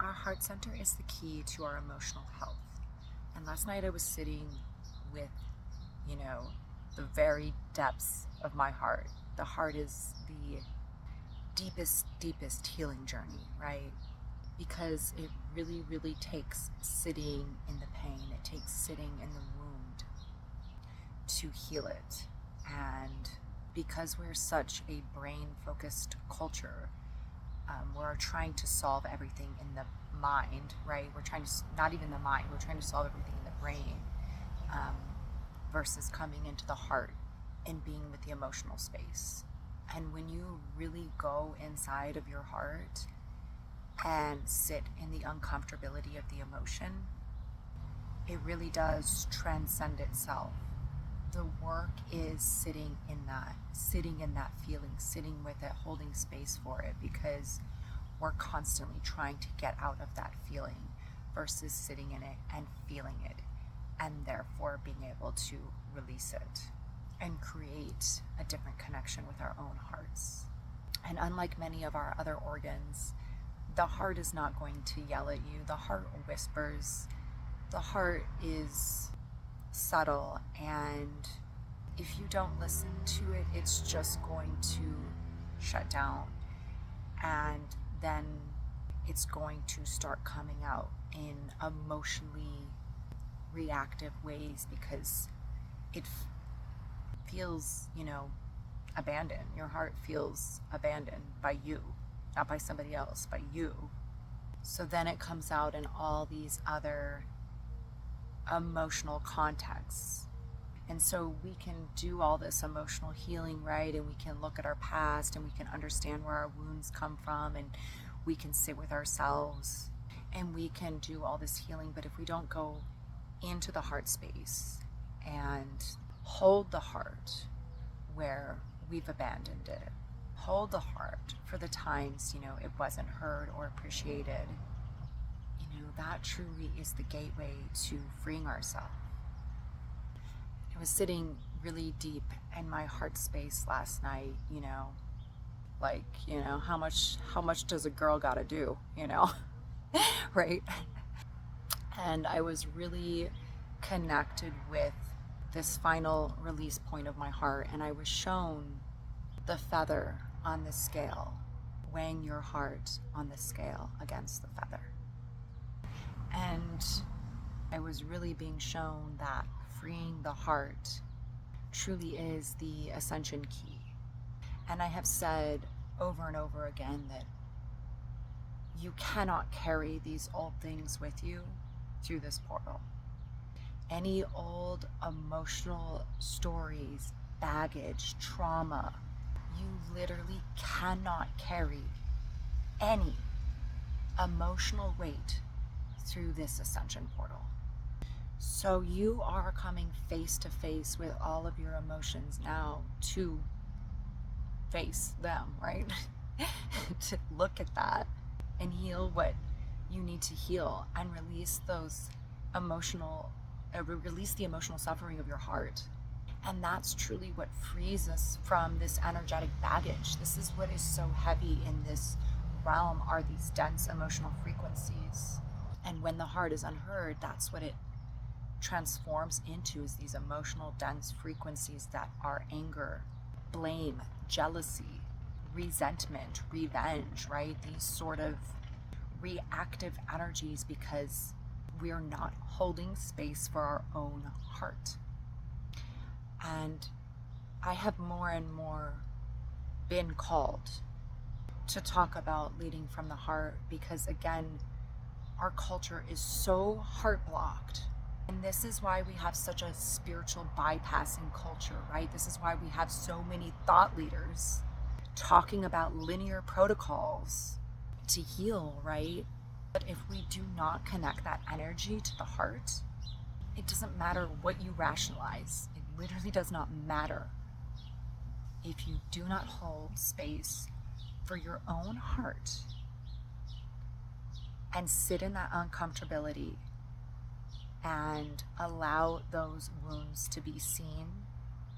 Our heart center is the key to our emotional health. And last night I was sitting with, the very depths of my heart. The heart is the deepest healing journey, right? Because it really, really takes sitting in the pain. It takes sitting in the wound to heal it. And because we're such a brain-focused culture, we're trying to solve everything in the mind, right? We're trying to, not even the mind, we're trying to solve everything in the brain, versus coming into the heart and being with the emotional space. And when you really go inside of your heart and sit in the uncomfortability of the emotion, it really does transcend itself. The work is sitting in that feeling, sitting with it, holding space for it, because we're constantly trying to get out of that feeling versus sitting in it and feeling it, and therefore being able to release it and create a different connection with our own hearts. And unlike many of our other organs, the heart is not going to yell at you. The heart whispers. The heart is subtle, and if you don't listen to it, it's just going to shut down, and then it's going to start coming out in emotionally reactive ways because it feels, abandoned. Your heart feels abandoned by you, not by somebody else, by you. So then it comes out in all these other emotional contexts. And so we can do all this emotional healing, right? And we can look at our past and we can understand where our wounds come from, and we can sit with ourselves and we can do all this healing. But if we don't go into the heart space and hold the heart where we've abandoned it, hold the heart for the times, it wasn't heard or appreciated, that truly is the gateway to freeing ourselves. I was sitting really deep in my heart space last night, how much does a girl gotta do, right? And I was really connected with this final release point of my heart, and I was shown the feather on the scale, weighing your heart on the scale against the feather. And I was really being shown that freeing the heart truly is the ascension key. And I have said over and over again that you cannot carry these old things with you through this portal. Any old emotional stories, baggage, trauma, you literally cannot carry any emotional weight through this ascension portal. So you are coming face to face with all of your emotions now to face them, right? To look at that and heal what you need to heal and release those release the emotional suffering of your heart. And that's truly what frees us from this energetic baggage. This is what is so heavy in this realm, are these dense emotional frequencies. And when the heart is unheard, that's what it transforms into, is these emotional dense frequencies that are anger, blame, jealousy, resentment, revenge, right? These sort of reactive energies, because we're not holding space for our own heart. And I have more and more been called to talk about leading from the heart, because again, our culture is so heart blocked. And this is why we have such a spiritual bypassing culture, right? This is why we have so many thought leaders talking about linear protocols to heal, right? But if we do not connect that energy to the heart, it doesn't matter what you rationalize. It literally does not matter. If you do not hold space for your own heart and sit in that uncomfortability and allow those wounds to be seen,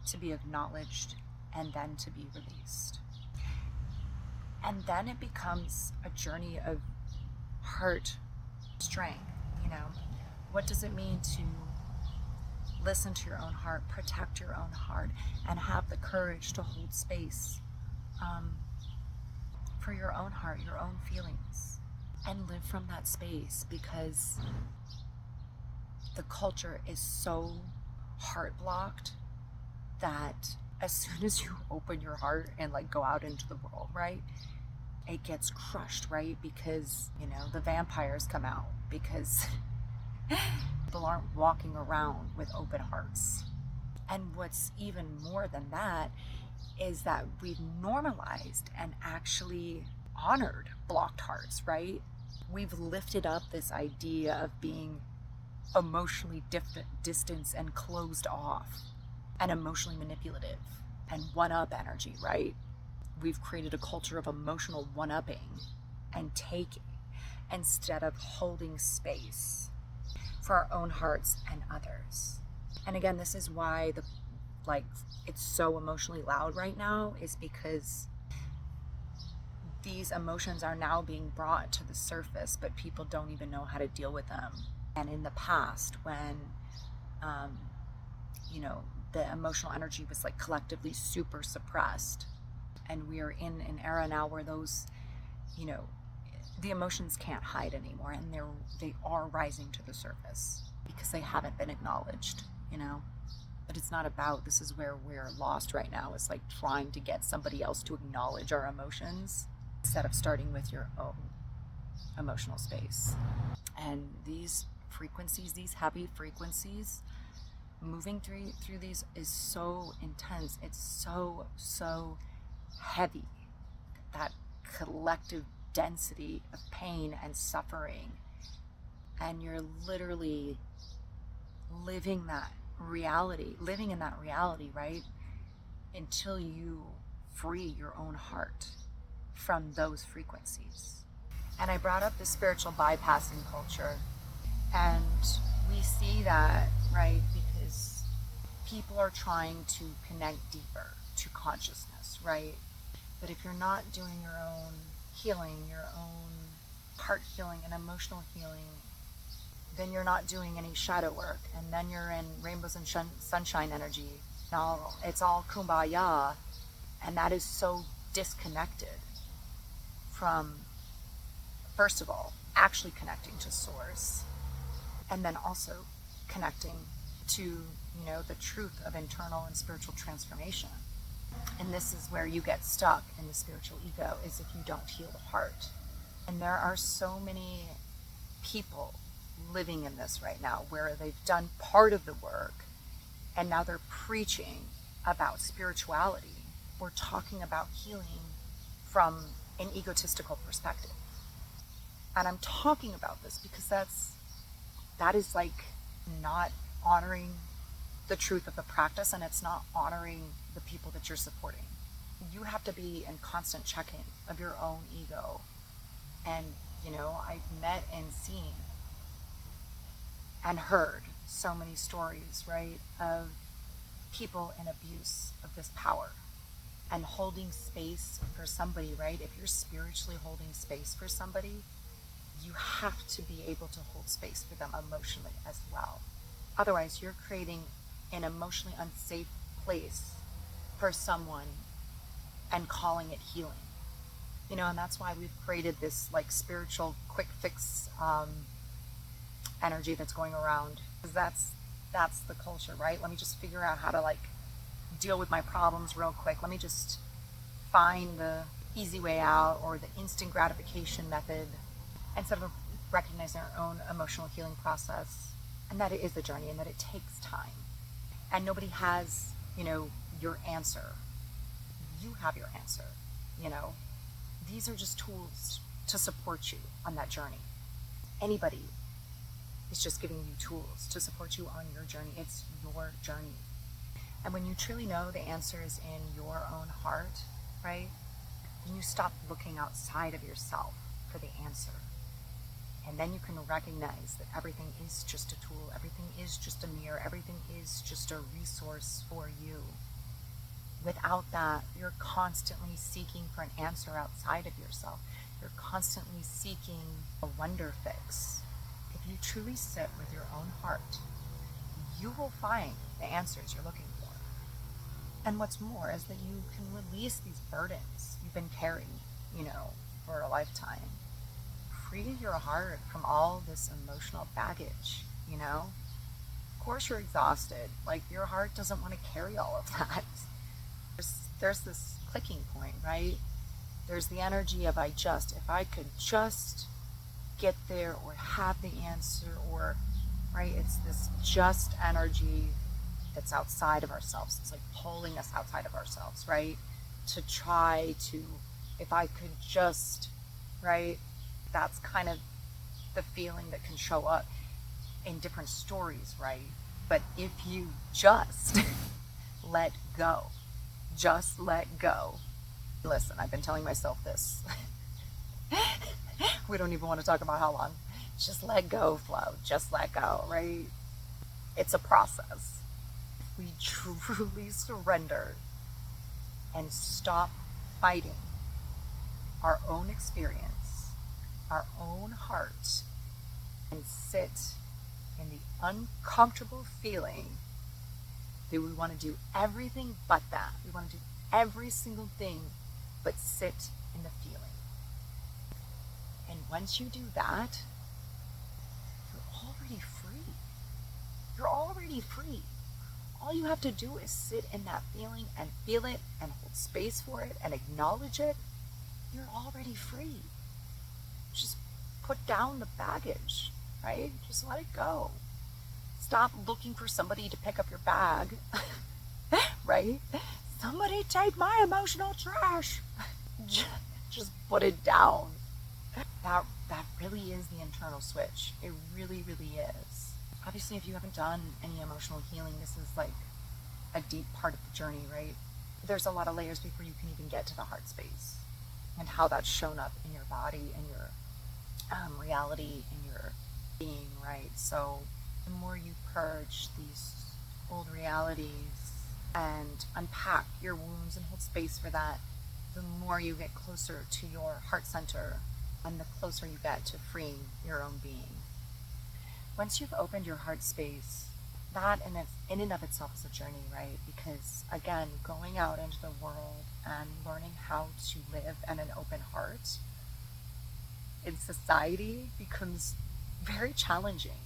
to be acknowledged, and then to be released. And then it becomes a journey of heart strength. What does it mean to listen to your own heart, protect your own heart, and have the courage to hold space for your own heart, your own feelings, and live from that space? Because the culture is so heart blocked that as soon as you open your heart and go out into the world, right, it gets crushed, right? Because the vampires come out, because people aren't walking around with open hearts. And what's even more than that is that we've normalized and actually honored blocked hearts, right? We've lifted up this idea of being emotionally distant and closed off and emotionally manipulative and one-up energy, right? We've created a culture of emotional one-upping and taking instead of holding space for our own hearts and others. And again, this is why it's so emotionally loud right now, is because these emotions are now being brought to the surface, but people don't even know how to deal with them. And in the past, when the emotional energy was collectively super suppressed, and we are in an era now where those the emotions can't hide anymore, and they are rising to the surface because they haven't been acknowledged. But it's not about, this is where we're lost right now. It's trying to get somebody else to acknowledge our emotions instead of starting with your own emotional space. And these frequencies, these heavy frequencies, moving through these is so intense. It's so heavy. That collective density of pain and suffering. And you're literally living in that reality, right? Until you free your own heart from those frequencies. And I brought up the spiritual bypassing culture, and we see that, right? Because people are trying to connect deeper to consciousness, right? But if you're not doing your own healing, your own heart healing and emotional healing, then you're not doing any shadow work, and then you're in rainbows and sunshine energy. Now it's all kumbaya, and that is so disconnected from, first of all, actually connecting to source, and then also connecting to the truth of internal and spiritual transformation. And this is where you get stuck in the spiritual ego, is if you don't heal the heart. And there are so many people living in this right now where they've done part of the work and now they're preaching about spirituality. We're talking about healing from an egotistical perspective. And I'm talking about this because that is not honoring the truth of the practice, and it's not honoring the people that you're supporting. You have to be in constant check-in of your own ego. And I've met and seen and heard so many stories, right, of people in abuse of this power and holding space for somebody, right? If you're spiritually holding space for somebody, you have to be able to hold space for them emotionally as well. Otherwise, you're creating an emotionally unsafe place for someone and calling it healing. And that's why we've created this spiritual quick fix energy that's going around. Because that's the culture, right? Let me just figure out how to deal with my problems real quick. Let me just find the easy way out, or the instant gratification method, instead of recognizing our own emotional healing process, and that it is a journey and that it takes time. And nobody has, your answer. You have your answer, These are just tools to support you on that journey. Anybody is just giving you tools to support you on your journey. It's your journey. And when you truly know the answer is in your own heart, right, then you stop looking outside of yourself for the answer. And then you can recognize that everything is just a tool, everything is just a mirror, everything is just a resource for you. Without that, you're constantly seeking for an answer outside of yourself. You're constantly seeking a wonder fix. If you truly sit with your own heart, you will find the answers you're looking for. And what's more is that you can release these burdens you've been carrying, for a lifetime. Free your heart from all this emotional baggage, Of course you're exhausted. Like, your heart doesn't want to carry all of that. There's this clicking point, right? There's the energy of if I could just get there or have the answer, or, right? It's this just energy that's outside of ourselves. It's like pulling us outside of ourselves, right? To try to, if I could just, right? That's kind of the feeling that can show up in different stories, right? But if you just let go, just let go. Listen, I've been telling myself this. We don't even want to talk about how long. Just let go, Flo. Just let go, right? It's a process. If we truly surrender and stop fighting our own experience, our own heart, and sit in the uncomfortable feeling that we want to do everything but that. We want to do every single thing but sit in the feeling. And once you do that, you're already free. You're already free. All you have to do is sit in that feeling and feel it and hold space for it and acknowledge it. You're already free. Just put down the baggage, right? Just let it go. Stop looking for somebody to pick up your bag, right? Somebody take my emotional trash. Just put it down. That really is the internal switch. It really, really is. Obviously, if you haven't done any emotional healing, this is like a deep part of the journey, right? There's a lot of layers before you can even get to the heart space, and how that's shown up in your body and your reality and your being, right? So the more you purge these old realities and unpack your wounds and hold space for that, the more you get closer to your heart center, and the closer you get to freeing your own being. Once you've opened your heart space, that in and of itself is a journey, right? Because again, going out into the world and learning how to live in an open heart in society becomes very challenging.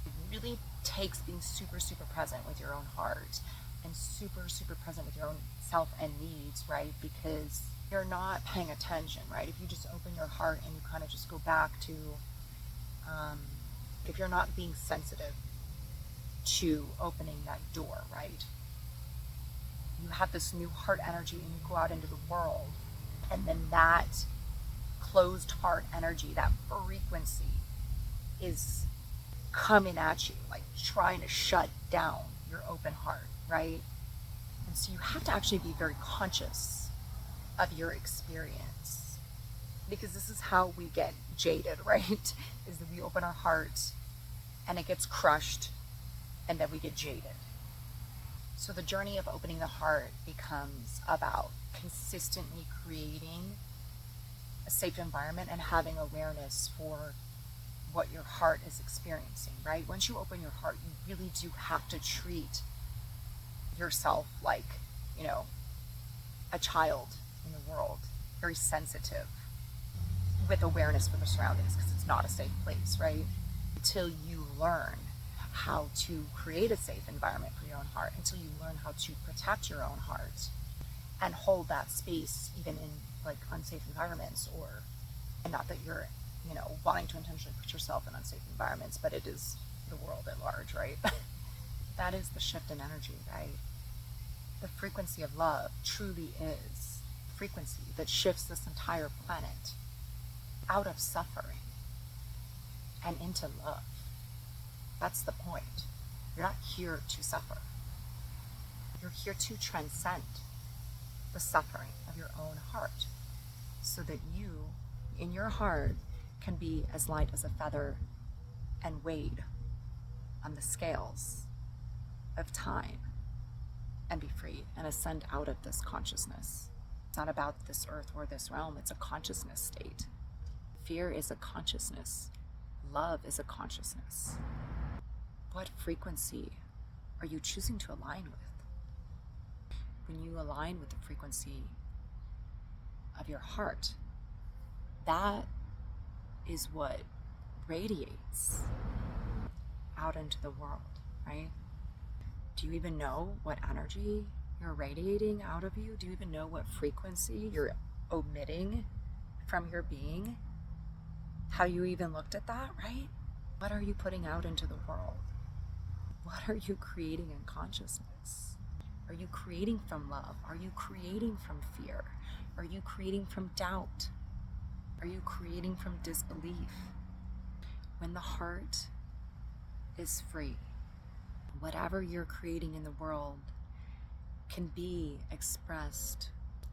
It really takes being super, super present with your own heart and super, super present with your own self and needs, right? Because you're not paying attention, right? If you just open your heart and you kind of just go back to, if you're not being sensitive to opening that door, right? You have this new heart energy and you go out into the world, and then that closed heart energy, that frequency is coming at you, like trying to shut down your open heart, right? And so you have to actually be very conscious of your experience, because this is how we get jaded, right? Is that we open our heart and it gets crushed, and then we get jaded. So the journey of opening the heart becomes about consistently creating a safe environment and having awareness for what your heart is experiencing, right? Once you open your heart, you really do have to treat yourself like, a child in the world, very sensitive, with awareness for the surroundings, because it's not a safe place, right? Until you learn how to create a safe environment for your own heart, until you learn how to protect your own heart and hold that space even in like unsafe environments, and not that you're wanting to intentionally put yourself in unsafe environments, but it is the world at large, right? That is the shift in energy, right? The frequency of love truly is the frequency that shifts this entire planet out of suffering and into love. That's the point. You're not here to suffer. You're here to transcend the suffering of your own heart, so that you, in your heart, can be as light as a feather and weighed on the scales of time and be free and ascend out of this consciousness. It's not about this earth or this realm. It's a consciousness state. Fear is a consciousness. Love is a consciousness. What frequency are you choosing to align with? When you align with the frequency of your heart, that is what radiates out into the world, right? Do you even know what energy you're radiating out of you? Do you even know what frequency you're omitting from your being? How you even looked at that, right? What are you putting out into the world? What are you creating in consciousness? Are you creating from love? Are you creating from fear? Are you creating from doubt? Are you creating from disbelief? When the heart is free, whatever you're creating in the world can be expressed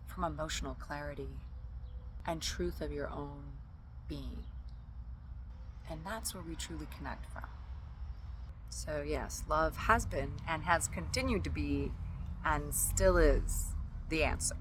from emotional clarity and truth of your own being. And that's where we truly connect from. So yes, love has been and has continued to be and still is the answer.